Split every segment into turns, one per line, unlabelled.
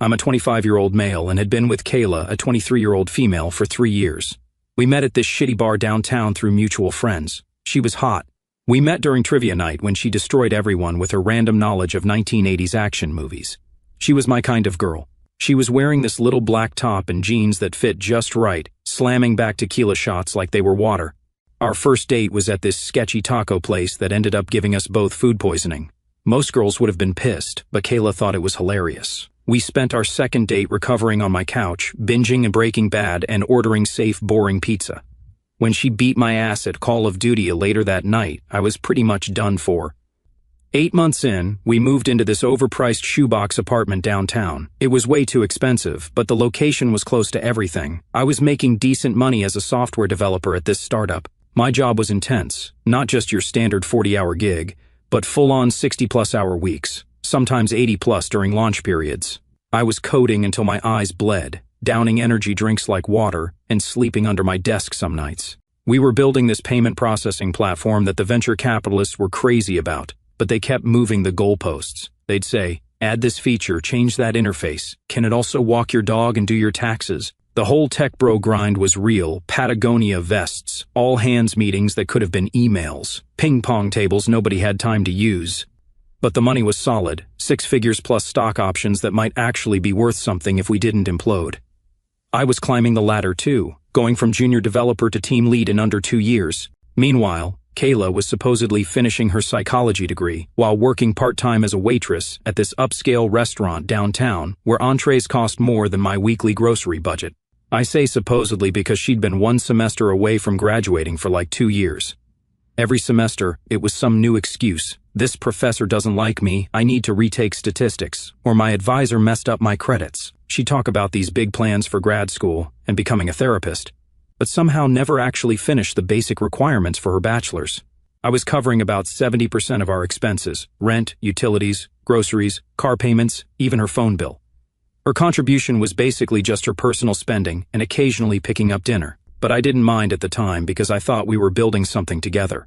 I'm a 25-year-old male and had been with Kayla, a 23-year-old female, for 3 years. We met at this shitty bar downtown through mutual friends. She was hot. We met during trivia night when she destroyed everyone with her random knowledge of 1980s action movies. She was my kind of girl. She was wearing this little black top and jeans that fit just right, slamming back tequila shots like they were water. Our first date was at this sketchy taco place that ended up giving us both food poisoning. Most girls would have been pissed, but Kayla thought it was hilarious. We spent our second date recovering on my couch, binging and Breaking Bad and ordering safe, boring pizza. When she beat my ass at Call of Duty later that night, I was pretty much done for. 8 months in, we moved into this overpriced shoebox apartment downtown. It was way too expensive, but the location was close to everything. I was making decent money as a software developer at this startup. My job was intense, not just your standard 40-hour gig, but full-on 60-plus hour weeks, sometimes 80-plus during launch periods. I was coding until my eyes bled, downing energy drinks like water, and sleeping under my desk some nights. We were building this payment processing platform that the venture capitalists were crazy about, but they kept moving the goalposts. They'd say, add this feature, change that interface. Can it also walk your dog and do your taxes? The whole tech bro grind was real, Patagonia vests, all hands meetings that could have been emails, ping pong tables nobody had time to use. But the money was solid, 6 figures plus stock options that might actually be worth something if we didn't implode. I was climbing the ladder too, going from junior developer to team lead in under 2 years. Meanwhile, Kayla was supposedly finishing her psychology degree while working part-time as a waitress at this upscale restaurant downtown where entrees cost more than my weekly grocery budget. I say supposedly because she'd been 1 semester away from graduating for like 2 years. Every semester, it was some new excuse. This professor doesn't like me, I need to retake statistics, or my advisor messed up my credits. She'd talk about these big plans for grad school and becoming a therapist, but somehow never actually finished the basic requirements for her bachelor's. I was covering about 70% of our expenses: rent, utilities, groceries, car payments, even her phone bill. Her contribution was basically just her personal spending and occasionally picking up dinner, but I didn't mind at the time because I thought we were building something together.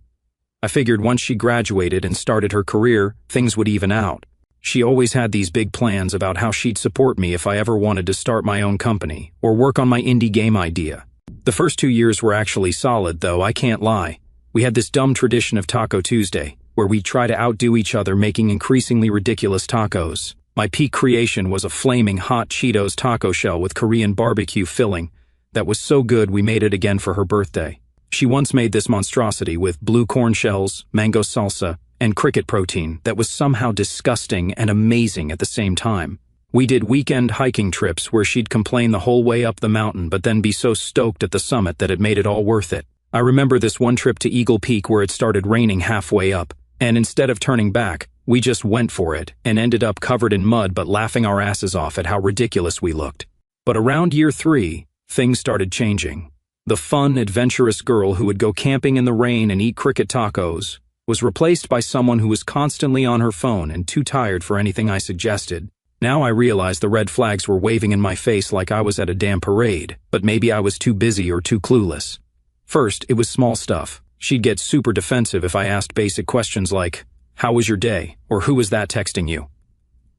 I figured once she graduated and started her career, things would even out. She always had these big plans about how she'd support me if I ever wanted to start my own company or work on my indie game idea. The first 2 years were actually solid, though, I can't lie. We had this dumb tradition of Taco Tuesday, where we'd try to outdo each other making increasingly ridiculous tacos. My peak creation was a flaming hot Cheetos taco shell with Korean barbecue filling that was so good we made it again for her birthday. She once made this monstrosity with blue corn shells, mango salsa, and cricket protein that was somehow disgusting and amazing at the same time. We did weekend hiking trips where she'd complain the whole way up the mountain but then be so stoked at the summit that it made it all worth it. I remember this one trip to Eagle Peak where it started raining halfway up, and instead of turning back, we just went for it and ended up covered in mud but laughing our asses off at how ridiculous we looked. But around year 3, things started changing. The fun, adventurous girl who would go camping in the rain and eat cricket tacos was replaced by someone who was constantly on her phone and too tired for anything I suggested. Now I realized the red flags were waving in my face like I was at a damn parade, but maybe I was too busy or too clueless. First, it was small stuff. She'd get super defensive if I asked basic questions like, "How was your day?" or "Who was that texting you?"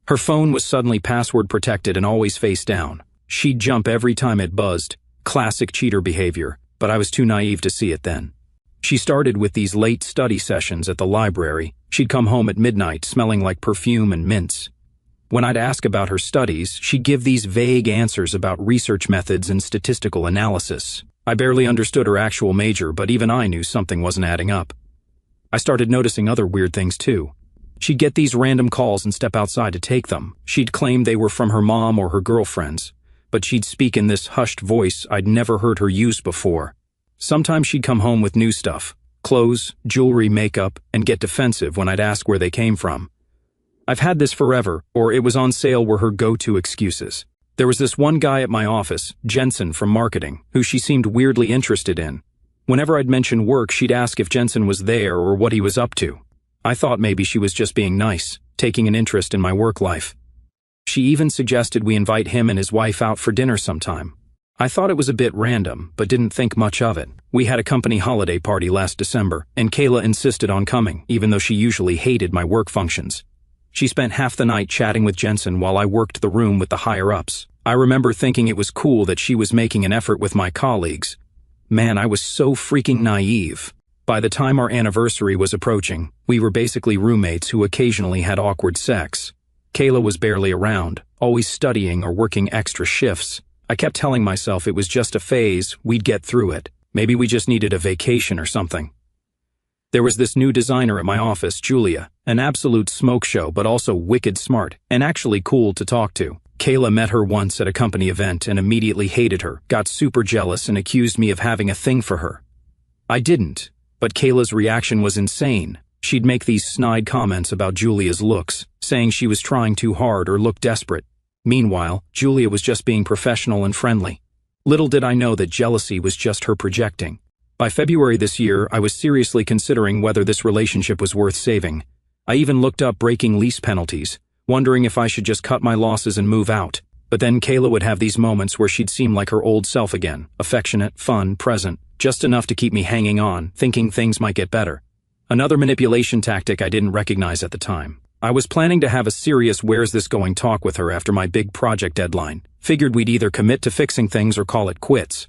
Her phone was suddenly password protected and always face down. She'd jump every time it buzzed. Classic cheater behavior, but I was too naive to see it then. She started with these late study sessions at the library. She'd come home at midnight smelling like perfume and mints. When I'd ask about her studies, she'd give these vague answers about research methods and statistical analysis. I barely understood her actual major, but even I knew something wasn't adding up. I started noticing other weird things too. She'd get these random calls and step outside to take them. She'd claim they were from her mom or her girlfriends, but she'd speak in this hushed voice I'd never heard her use before. Sometimes she'd come home with new stuff, clothes, jewelry, makeup, and get defensive when I'd ask where they came from. I've had this forever, or it was on sale were her go-to excuses. There was this one guy at my office, Jensen from marketing, who she seemed weirdly interested in. Whenever I'd mention work, she'd ask if Jensen was there or what he was up to. I thought maybe she was just being nice, taking an interest in my work life. She even suggested we invite him and his wife out for dinner sometime. I thought it was a bit random, but didn't think much of it. We had a company holiday party last December, and Kayla insisted on coming, even though she usually hated my work functions. She spent half the night chatting with Jensen while I worked the room with the higher-ups. I remember thinking it was cool that she was making an effort with my colleagues. Man, I was so freaking naive. By the time our anniversary was approaching, we were basically roommates who occasionally had awkward sex. Kayla was barely around, always studying or working extra shifts. I kept telling myself it was just a phase, we'd get through it. Maybe we just needed a vacation or something. There was this new designer at my office, Julia, an absolute smoke show but also wicked smart and actually cool to talk to. Kayla met her once at a company event and immediately hated her, got super jealous and accused me of having a thing for her. I didn't, but Kayla's reaction was insane. She'd make these snide comments about Julia's looks, saying she was trying too hard or looked desperate. Meanwhile, Julia was just being professional and friendly. Little did I know that jealousy was just her projecting. By February this year, I was seriously considering whether this relationship was worth saving. I even looked up breaking lease penalties, wondering if I should just cut my losses and move out. But then Kayla would have these moments where she'd seem like her old self again, affectionate, fun, present, just enough to keep me hanging on, thinking things might get better. Another manipulation tactic I didn't recognize at the time. I was planning to have a serious where's this going talk with her after my big project deadline. Figured we'd either commit to fixing things or call it quits.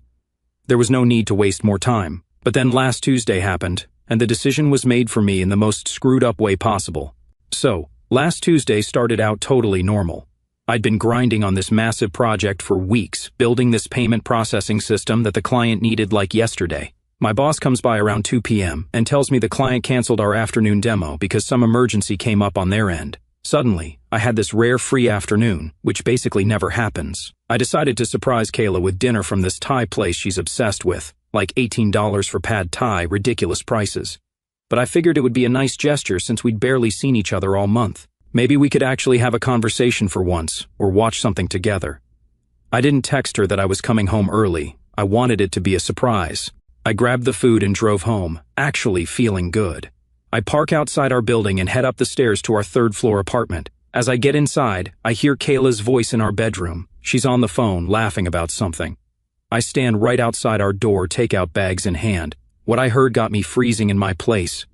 There was no need to waste more time. But then last Tuesday happened, and the decision was made for me in the most screwed up way possible. So, last Tuesday started out totally normal. I'd been grinding on this massive project for weeks, building this payment processing system that the client needed like yesterday. My boss comes by around 2 p.m. and tells me the client canceled our afternoon demo because some emergency came up on their end. Suddenly, I had this rare free afternoon, which basically never happens. I decided to surprise Kayla with dinner from this Thai place she's obsessed with, like $18 for pad Thai, ridiculous prices. But I figured it would be a nice gesture since we'd barely seen each other all month. Maybe we could actually have a conversation for once, or watch something together. I didn't text her that I was coming home early. I wanted it to be a surprise. I grabbed the food and drove home, actually feeling good. I park outside our building and head up the stairs to our third-floor apartment. As I get inside, I hear Kayla's voice in our bedroom. She's on the phone, laughing about something. I stand right outside our door, takeout bags in hand. What I heard got me freezing in my place.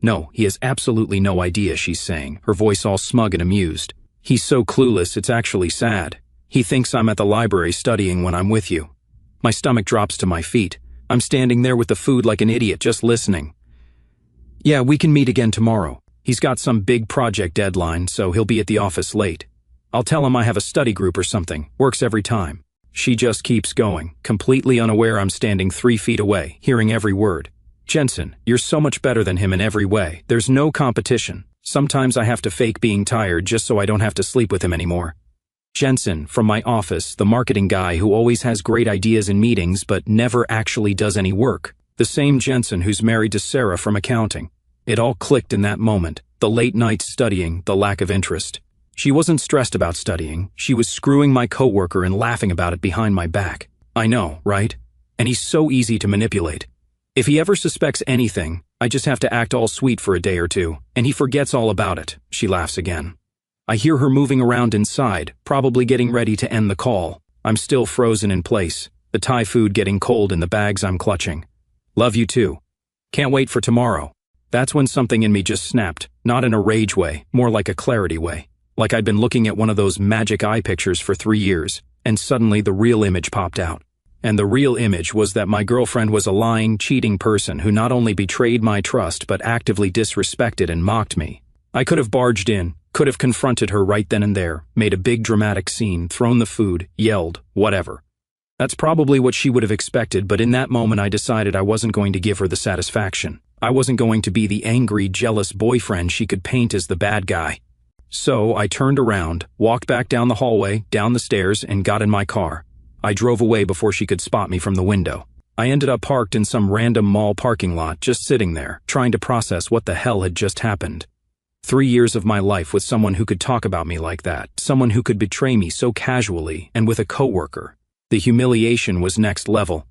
"No, he has absolutely no idea," she's saying, her voice all smug and amused. "He's so clueless, it's actually sad. He thinks I'm at the library studying when I'm with you." My stomach drops to my feet. I'm standing there with the food like an idiot, just listening. "Yeah, we can meet again tomorrow. He's got some big project deadline, so he'll be at the office late. I'll tell him I have a study group or something. Works every time." She just keeps going, completely unaware I'm standing 3 feet away, hearing every word. "Jensen, you're so much better than him in every way. There's no competition. Sometimes I have to fake being tired just so I don't have to sleep with him anymore." Jensen, from my office, the marketing guy who always has great ideas in meetings but never actually does any work. The same Jensen who's married to Sarah from accounting. It all clicked in that moment. The late nights studying, the lack of interest. She wasn't stressed about studying. She was screwing my coworker and laughing about it behind my back. I know, right? And he's so easy to manipulate. If he ever suspects anything, I just have to act all sweet for a day or two, and he forgets all about it. She laughs again. I hear her moving around inside, probably getting ready to end the call. I'm still frozen in place, the Thai food getting cold in the bags I'm clutching. "Love you too. Can't wait for tomorrow." That's when something in me just snapped, not in a rage way, more like a clarity way. Like I'd been looking at one of those magic eye pictures for 3 years, and suddenly the real image popped out. And the real image was that my girlfriend was a lying, cheating person who not only betrayed my trust but actively disrespected and mocked me. I could have barged in, could have confronted her right then and there, made a big dramatic scene, thrown the food, yelled, whatever. That's probably what she would have expected, but in that moment I decided I wasn't going to give her the satisfaction. I wasn't going to be the angry, jealous boyfriend she could paint as the bad guy. So I turned around, walked back down the hallway, down the stairs, and got in my car. I drove away before she could spot me from the window. I ended up parked in some random mall parking lot, just sitting there, trying to process what the hell had just happened. 3 years of my life with someone who could talk about me like that, someone who could betray me so casually, and with a coworker. The humiliation was next level.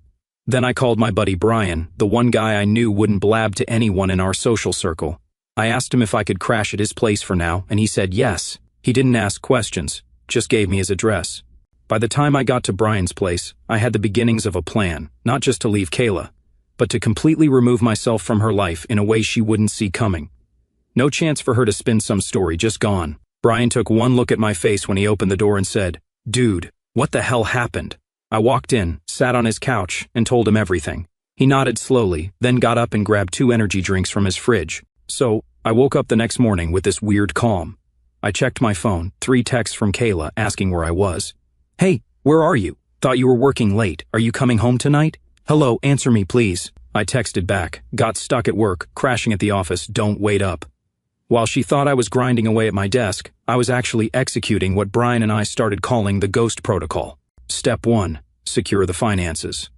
Then I called my buddy Brian, the one guy I knew wouldn't blab to anyone in our social circle. I asked him if I could crash at his place for now, and he said yes. He didn't ask questions, just gave me his address. By the time I got to Brian's place, I had the beginnings of a plan, not just to leave Kayla, but to completely remove myself from her life in a way she wouldn't see coming. No chance for her to spin some story, just gone. Brian took one look at my face when he opened the door and said, "Dude, what the hell happened?" I walked in, sat on his couch, and told him everything. He nodded slowly, then got up and grabbed 2 energy drinks from his fridge. So, I woke up the next morning with this weird calm. I checked my phone, 3 texts from Kayla asking where I was. "Hey, where are you? Thought you were working late. Are you coming home tonight? Hello, answer me please." I texted back, "Got stuck at work, crashing at the office, don't wait up." While she thought I was grinding away at my desk, I was actually executing what Brian and I started calling the ghost protocol. Step 1. Secure the finances.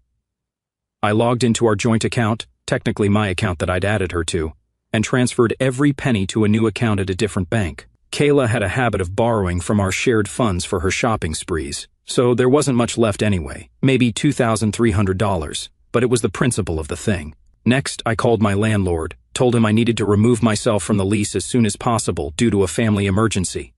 I logged into our joint account, technically my account that I'd added her to, and transferred every penny to a new account at a different bank. Kayla had a habit of borrowing from our shared funds for her shopping sprees, so there wasn't much left anyway, maybe $2,300, but it was the principle of the thing. Next, I called my landlord, told him I needed to remove myself from the lease as soon as possible due to a family emergency.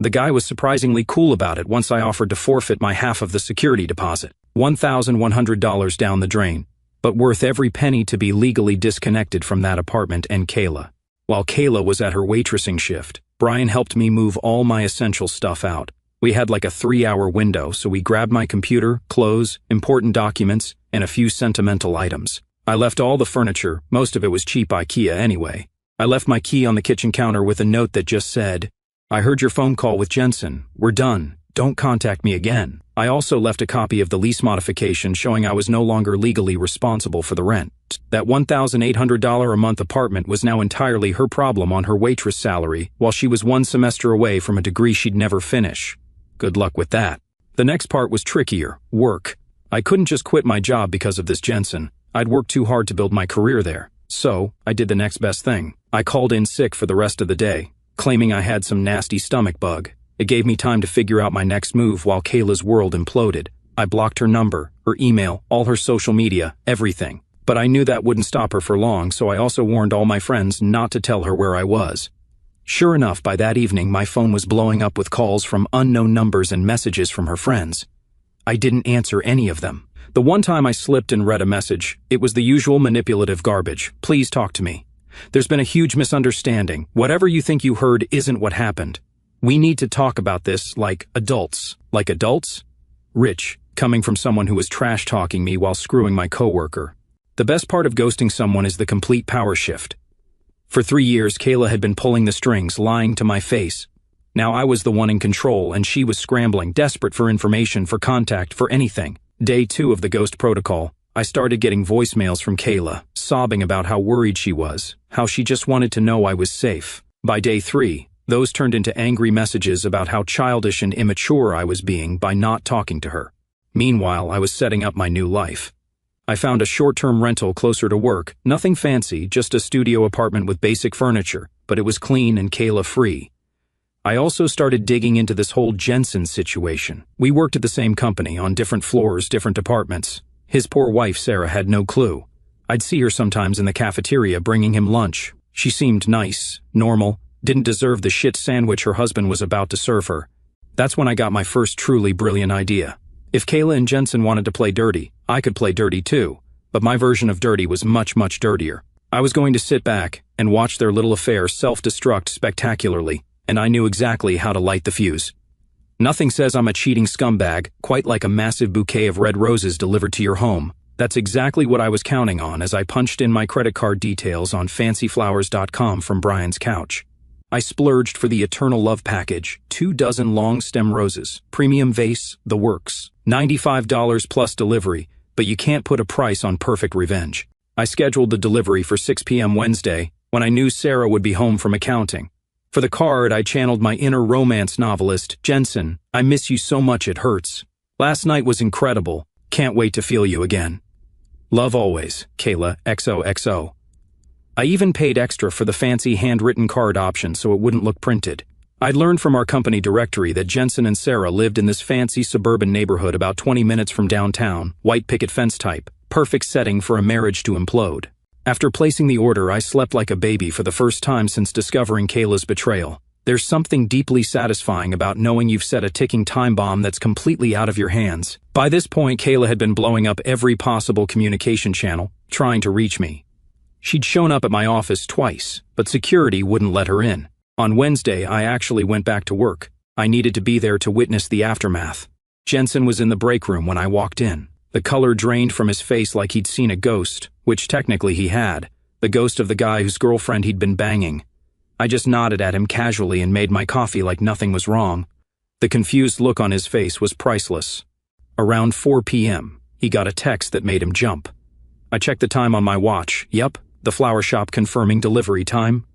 The guy was surprisingly cool about it once I offered to forfeit my half of the security deposit, $1,100 down the drain, but worth every penny to be legally disconnected from that apartment and Kayla. While Kayla was at her waitressing shift, Brian helped me move all my essential stuff out. We had like a 3-hour window, so we grabbed my computer, clothes, important documents, and a few sentimental items. I left all the furniture, most of it was cheap IKEA anyway. I left my key on the kitchen counter with a note that just said, "I heard your phone call with Jensen. We're done. Don't contact me again." I also left a copy of the lease modification showing I was no longer legally responsible for the rent. That $1,800 a month apartment was now entirely her problem on her waitress salary, while she was 1 semester away from a degree she'd never finish. Good luck with that. The next part was trickier, work. I couldn't just quit my job because of this Jensen. I'd worked too hard to build my career there. So, I did the next best thing. I called in sick for the rest of the day, claiming I had some nasty stomach bug. It gave me time to figure out my next move while Kayla's world imploded. I blocked her number, her email, all her social media, everything. But I knew that wouldn't stop her for long, so I also warned all my friends not to tell her where I was. Sure enough, by that evening, my phone was blowing up with calls from unknown numbers and messages from her friends. I didn't answer any of them. The one time I slipped and read a message, it was the usual manipulative garbage. "Please talk to me. There's been a huge misunderstanding. Whatever you think you heard isn't what happened. We need to talk about this like adults." Like adults? Rich, coming from someone who was trash-talking me while screwing my coworker. The best part of ghosting someone is the complete power shift. For 3 years, Kayla had been pulling the strings, lying to my face. Now I was the one in control, and she was scrambling, desperate for information, for contact, for anything. Day 2 of the ghost protocol, I started getting voicemails from Kayla, sobbing about how worried she was, how she just wanted to know I was safe. By day 3, those turned into angry messages about how childish and immature I was being by not talking to her. Meanwhile, I was setting up my new life. I found a short-term rental closer to work, nothing fancy, just a studio apartment with basic furniture, but it was clean and Kayla-free. I also started digging into this whole Jensen situation. We worked at the same company, on different floors, different departments. His poor wife, Sarah, had no clue. I'd see her sometimes in the cafeteria bringing him lunch. She seemed nice, normal, didn't deserve the shit sandwich her husband was about to serve her. That's when I got my first truly brilliant idea. If Kayla and Jensen wanted to play dirty, I could play dirty too. But my version of dirty was much, much dirtier. I was going to sit back and watch their little affair self-destruct spectacularly, and I knew exactly how to light the fuse. Nothing says I'm a cheating scumbag quite like a massive bouquet of red roses delivered to your home. That's exactly what I was counting on as I punched in my credit card details on fancyflowers.com from Brian's couch. I splurged for the eternal love package, 2 dozen long stem roses, premium vase, the works, $95 plus delivery, but you can't put a price on perfect revenge. I scheduled the delivery for 6 p.m. Wednesday, when I knew Sarah would be home from accounting. For the card, I channeled my inner romance novelist, Jensen. I miss you so much it hurts. Last night was incredible. Can't wait to feel you again. Love always, Kayla, XOXO. I even paid extra for the fancy handwritten card option so it wouldn't look printed. I'd learned from our company directory that Jensen and Sarah lived in this fancy suburban neighborhood about 20 minutes from downtown, white picket fence type, perfect setting for a marriage to implode. After placing the order, I slept like a baby for the first time since discovering Kayla's betrayal. There's something deeply satisfying about knowing you've set a ticking time bomb that's completely out of your hands. By this point, Kayla had been blowing up every possible communication channel, trying to reach me. She'd shown up at my office twice, but security wouldn't let her in. On Wednesday, I actually went back to work. I needed to be there to witness the aftermath. Jensen was in the break room when I walked in. The color drained from his face like he'd seen a ghost, which technically he had, the ghost of the guy whose girlfriend he'd been banging. I just nodded at him casually and made my coffee like nothing was wrong. The confused look on his face was priceless. Around 4 p.m., he got a text that made him jump. I checked the time on my watch. Yup, the flower shop confirming delivery time.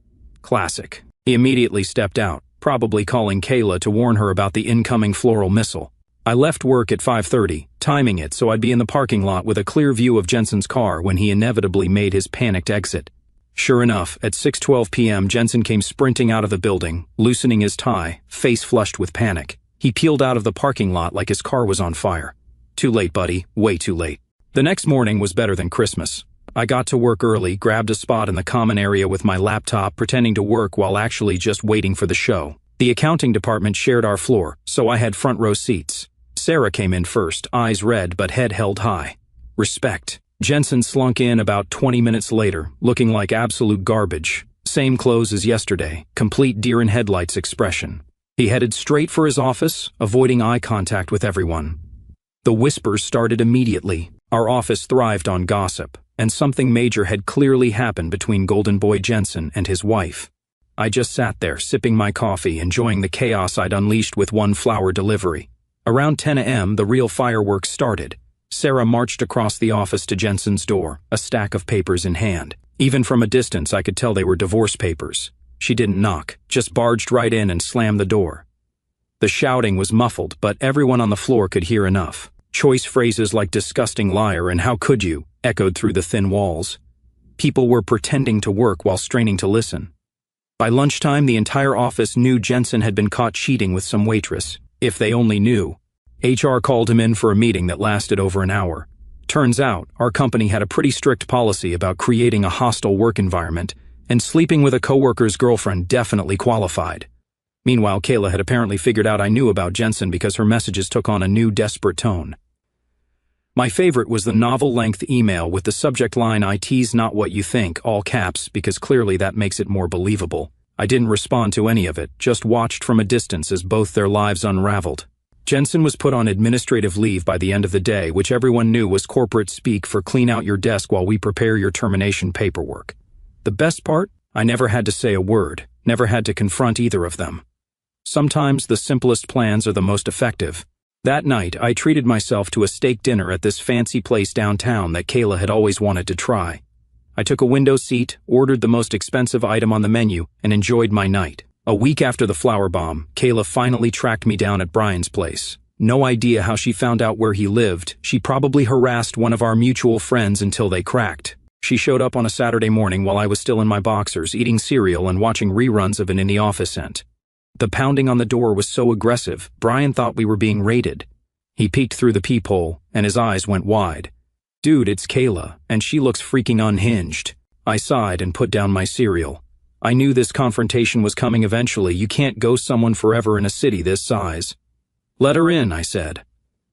Classic. He immediately stepped out, probably calling Kayla to warn her about the incoming floral missile. I left work at 5:30, timing it so I'd be in the parking lot with a clear view of Jensen's car when he inevitably made his panicked exit. Sure enough, at 6:12 p.m. Jensen came sprinting out of the building, loosening his tie, face flushed with panic. He peeled out of the parking lot like his car was on fire. Too late, buddy, way too late. The next morning was better than Christmas. I got to work early, grabbed a spot in the common area with my laptop, pretending to work while actually just waiting for the show. The accounting department shared our floor, so I had front row seats. Sarah came in first, eyes red but head held high. Respect. Jensen slunk in about 20 minutes later, looking like absolute garbage. Same clothes as yesterday, complete deer-in-headlights expression. He headed straight for his office, avoiding eye contact with everyone. The whispers started immediately. Our office thrived on gossip, and something major had clearly happened between Golden Boy Jensen and his wife. I just sat there, sipping my coffee, enjoying the chaos I'd unleashed with one flower delivery. Around 10 a.m., the real fireworks started. Sarah marched across the office to Jensen's door, a stack of papers in hand. Even from a distance, I could tell they were divorce papers. She didn't knock, just barged right in and slammed the door. The shouting was muffled, but everyone on the floor could hear enough. Choice phrases like disgusting liar and how could you echoed through the thin walls. People were pretending to work while straining to listen. By lunchtime, the entire office knew Jensen had been caught cheating with some waitress. If they only knew. HR called him in for a meeting that lasted over an hour. Turns out, our company had a pretty strict policy about creating a hostile work environment, and sleeping with a coworker's girlfriend definitely qualified. Meanwhile, Kayla had apparently figured out I knew about Jensen because her messages took on a new desperate tone. My favorite was the novel-length email with the subject line "IT's not what you think," all caps, because clearly that makes it more believable. I didn't respond to any of it, just watched from a distance as both their lives unraveled. Jensen was put on administrative leave by the end of the day, which everyone knew was corporate speak for clean out your desk while we prepare your termination paperwork. The best part? I never had to say a word, never had to confront either of them. Sometimes the simplest plans are the most effective. That night, I treated myself to a steak dinner at this fancy place downtown that Kayla had always wanted to try. I took a window seat, ordered the most expensive item on the menu, and enjoyed my night. A week after the flower bomb, Kayla finally tracked me down at Brian's place. No idea how she found out where he lived. She probably harassed one of our mutual friends until they cracked. She showed up on a Saturday morning while I was still in my boxers, eating cereal and watching reruns of an In the Office ent. The pounding on the door was so aggressive, Brian thought we were being raided. He peeked through the peephole, and his eyes went wide. "Dude, it's Kayla, and she looks freaking unhinged." I sighed and put down my cereal. I knew this confrontation was coming eventually. You can't ghost someone forever in a city this size. "Let her in," I said.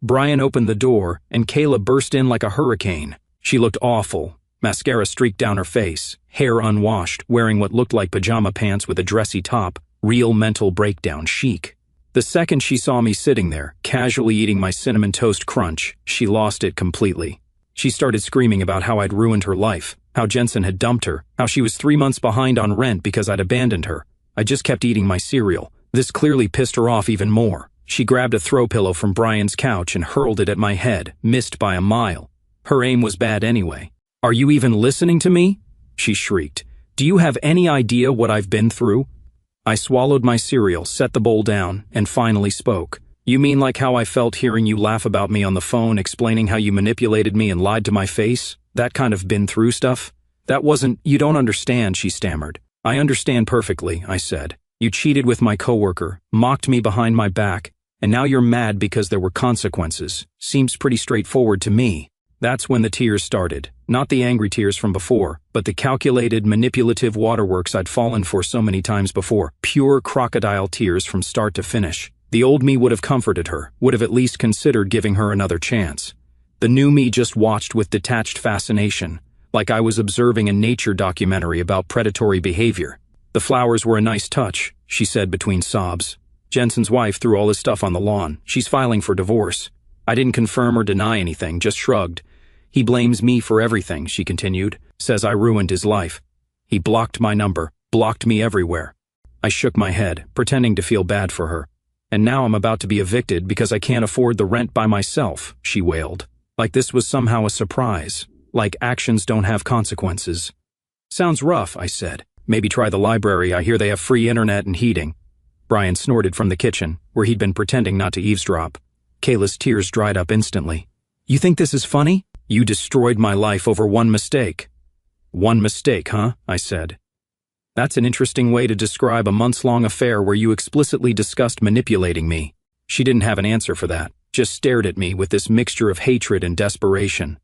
Brian opened the door, and Kayla burst in like a hurricane. She looked awful. Mascara streaked down her face, hair unwashed, wearing what looked like pajama pants with a dressy top. Real mental breakdown chic. The second she saw me sitting there, casually eating my cinnamon toast crunch, she lost it completely. She started screaming about how I'd ruined her life, how Jensen had dumped her, how she was 3 months behind on rent because I'd abandoned her. I just kept eating my cereal. This clearly pissed her off even more. She grabbed a throw pillow from Brian's couch and hurled it at my head, missed by a mile. Her aim was bad anyway. "Are you even listening to me?" she shrieked. "Do you have any idea what I've been through?" I swallowed my cereal, set the bowl down, and finally spoke. "You mean like how I felt hearing you laugh about me on the phone, explaining how you manipulated me and lied to my face? That kind of been through stuff? That wasn't— You don't understand," she stammered. "I understand perfectly," I said. "You cheated with my coworker, mocked me behind my back, and now you're mad because there were consequences. Seems pretty straightforward to me." That's when the tears started. Not the angry tears from before, but the calculated, manipulative waterworks I'd fallen for so many times before. Pure crocodile tears from start to finish. The old me would have comforted her, would have at least considered giving her another chance. The new me just watched with detached fascination, like I was observing a nature documentary about predatory behavior. "The flowers were a nice touch," she said between sobs. "Jensen's wife threw all his stuff on the lawn. She's filing for divorce." I didn't confirm or deny anything, just shrugged. "He blames me for everything," she continued. "Says I ruined his life. He blocked my number, blocked me everywhere." I shook my head, pretending to feel bad for her. "And now I'm about to be evicted because I can't afford the rent by myself," she wailed. Like this was somehow a surprise. Like actions don't have consequences. "Sounds rough," I said. "Maybe try the library. I hear they have free internet and heating." Brian snorted from the kitchen, where he'd been pretending not to eavesdrop. Kayla's tears dried up instantly. "You think this is funny? You destroyed my life over one mistake." "One mistake, huh?" I said. "That's an interesting way to describe a months-long affair where you explicitly discussed manipulating me." She didn't have an answer for that, just stared at me with this mixture of hatred and desperation.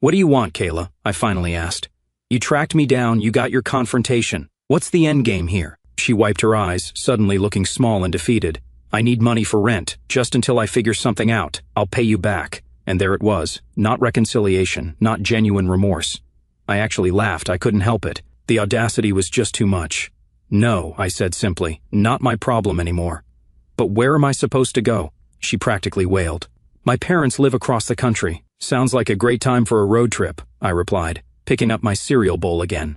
"What do you want, Kayla?" I finally asked. "You tracked me down, you got your confrontation. What's the end game here?" She wiped her eyes, suddenly looking small and defeated. "I need money for rent, just until I figure something out. I'll pay you back." And there it was, not reconciliation, not genuine remorse. I actually laughed, I couldn't help it. The audacity was just too much. "No," I said simply, "not my problem anymore." "But where am I supposed to go?" She practically wailed. "My parents live across the country. Sounds like a great time for a road trip," I replied, picking up my cereal bowl again.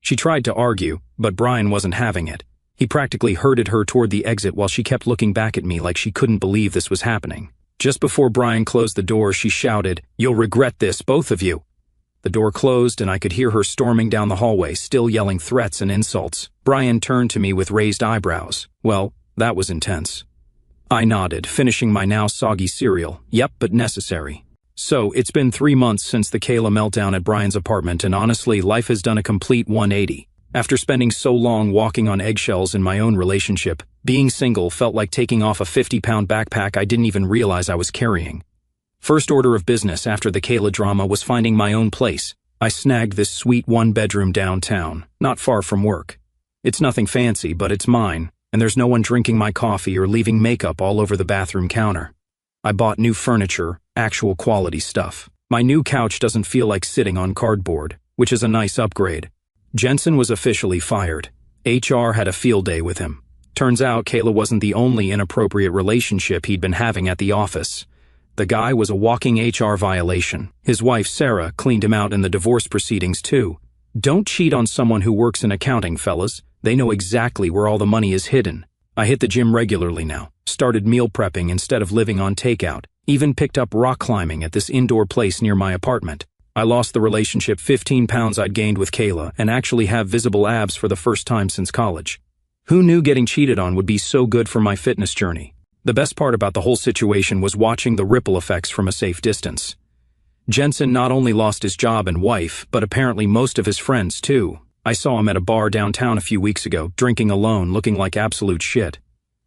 She tried to argue, but Brian wasn't having it. He practically herded her toward the exit while she kept looking back at me like she couldn't believe this was happening. Just before Brian closed the door, she shouted, "You'll regret this, both of you." The door closed and I could hear her storming down the hallway, still yelling threats and insults. Brian turned to me with raised eyebrows. Well, that was intense. I nodded, finishing my now soggy cereal. Yep, but necessary. So, it's been 3 months since the Kayla meltdown at Brian's apartment, and honestly, life has done a complete 180. After spending so long walking on eggshells in my own relationship, being single felt like taking off a 50-pound backpack I didn't even realize I was carrying. First order of business after the Kayla drama was finding my own place. I snagged this sweet one-bedroom downtown, not far from work. It's nothing fancy, but it's mine, and there's no one drinking my coffee or leaving makeup all over the bathroom counter. I bought new furniture, actual quality stuff. My new couch doesn't feel like sitting on cardboard, which is a nice upgrade. Jensen was officially fired. HR had a field day with him. Turns out Kayla wasn't the only inappropriate relationship he'd been having at the office. The guy was a walking HR violation. His wife, Sarah, cleaned him out in the divorce proceedings, too. Don't cheat on someone who works in accounting, fellas. They know exactly where all the money is hidden. I hit the gym regularly now, started meal prepping instead of living on takeout, even picked up rock climbing at this indoor place near my apartment. I lost the relationship 15 pounds I'd gained with Kayla and actually have visible abs for the first time since college. Who knew getting cheated on would be so good for my fitness journey? The best part about the whole situation was watching the ripple effects from a safe distance. Jensen not only lost his job and wife, but apparently most of his friends too. I saw him at a bar downtown a few weeks ago, drinking alone, looking like absolute shit.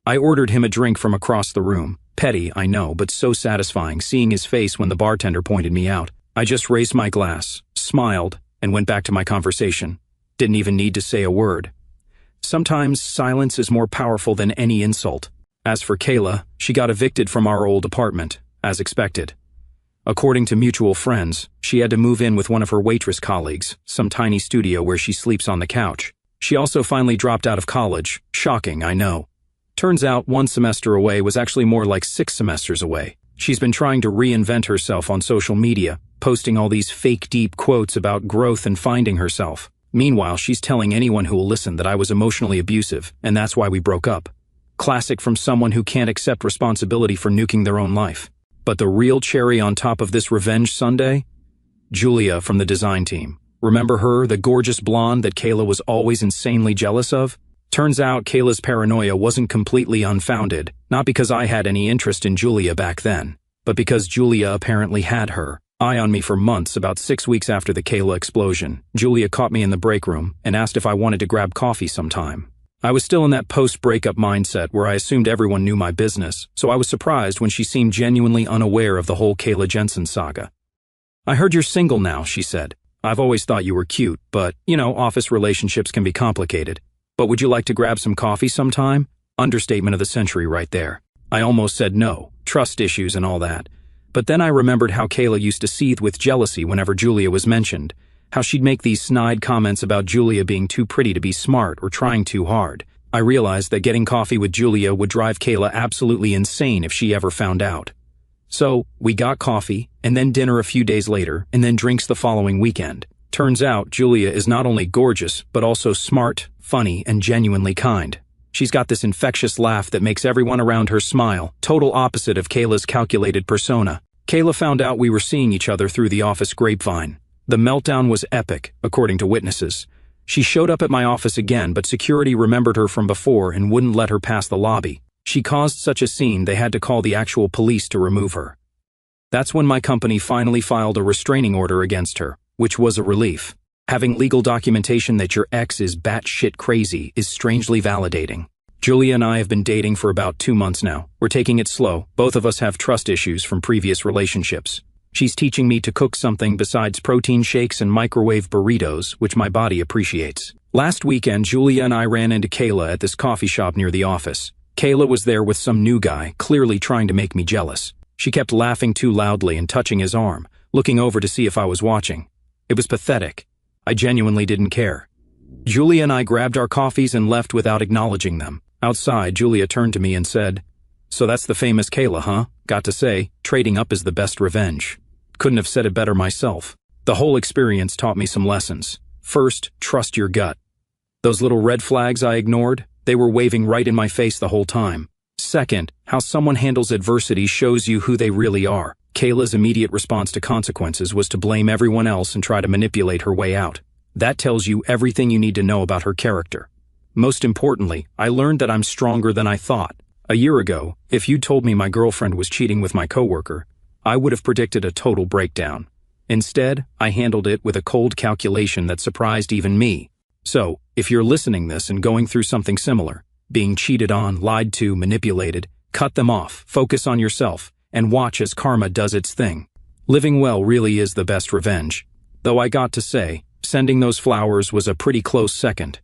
I ordered him a drink from across the room. Petty, I know, but so satisfying seeing his face when the bartender pointed me out. I just raised my glass, smiled, and went back to my conversation. Didn't even need to say a word. Sometimes silence is more powerful than any insult. As for Kayla, she got evicted from our old apartment, as expected. According to mutual friends, she had to move in with one of her waitress colleagues, some tiny studio where she sleeps on the couch. She also finally dropped out of college. Shocking, I know. Turns out 1 semester away was actually more like 6 semesters away. She's been trying to reinvent herself on social media, posting all these fake deep quotes about growth and finding herself. Meanwhile, she's telling anyone who will listen that I was emotionally abusive, and that's why we broke up. Classic from someone who can't accept responsibility for nuking their own life. But the real cherry on top of this revenge Sunday? Julia from the design team. Remember her, the gorgeous blonde that Kayla was always insanely jealous of? Turns out Kayla's paranoia wasn't completely unfounded, not because I had any interest in Julia back then, but because Julia apparently had her eye on me for months. About 6 weeks after the Kayla explosion, Julia caught me in the break room and asked if I wanted to grab coffee sometime. I was still in that post-breakup mindset where I assumed everyone knew my business, so I was surprised when she seemed genuinely unaware of the whole Kayla Jensen saga. "I heard you're single now," she said. "I've always thought you were cute, but, office relationships can be complicated. But would you like to grab some coffee sometime?" Understatement of the century right there. I almost said no, trust issues and all that. But then I remembered how Kayla used to seethe with jealousy whenever Julia was mentioned, how she'd make these snide comments about Julia being too pretty to be smart or trying too hard. I realized that getting coffee with Julia would drive Kayla absolutely insane if she ever found out. So, we got coffee, and then dinner a few days later, and then drinks the following weekend. Turns out, Julia is not only gorgeous, but also smart, funny, and genuinely kind. She's got this infectious laugh that makes everyone around her smile, total opposite of Kayla's calculated persona. Kayla found out we were seeing each other through the office grapevine. The meltdown was epic, according to witnesses. She showed up at my office again, but security remembered her from before and wouldn't let her pass the lobby. She caused such a scene they had to call the actual police to remove her. That's when my company finally filed a restraining order against her, which was a relief. Having legal documentation that your ex is batshit crazy is strangely validating. Julia and I have been dating for about 2 months now. We're taking it slow. Both of us have trust issues from previous relationships. She's teaching me to cook something besides protein shakes and microwave burritos, which my body appreciates. Last weekend, Julia and I ran into Kayla at this coffee shop near the office. Kayla was there with some new guy, clearly trying to make me jealous. She kept laughing too loudly and touching his arm, looking over to see if I was watching. It was pathetic. I genuinely didn't care. Julia and I grabbed our coffees and left without acknowledging them. Outside, Julia turned to me and said, "So that's the famous Kayla, huh? Got to say, trading up is the best revenge." Couldn't have said it better myself. The whole experience taught me some lessons. First, trust your gut. Those little red flags I ignored, they were waving right in my face the whole time. Second, how someone handles adversity shows you who they really are. Kayla's immediate response to consequences was to blame everyone else and try to manipulate her way out. That tells you everything you need to know about her character. Most importantly, I learned that I'm stronger than I thought. A year ago, if you'd told me my girlfriend was cheating with my coworker, I would have predicted a total breakdown. Instead, I handled it with a cold calculation that surprised even me. So, if you're listening this and going through something similar, being cheated on, lied to, manipulated, cut them off, focus on yourself, and watch as karma does its thing. Living well really is the best revenge. Though I got to say, sending those flowers was a pretty close second.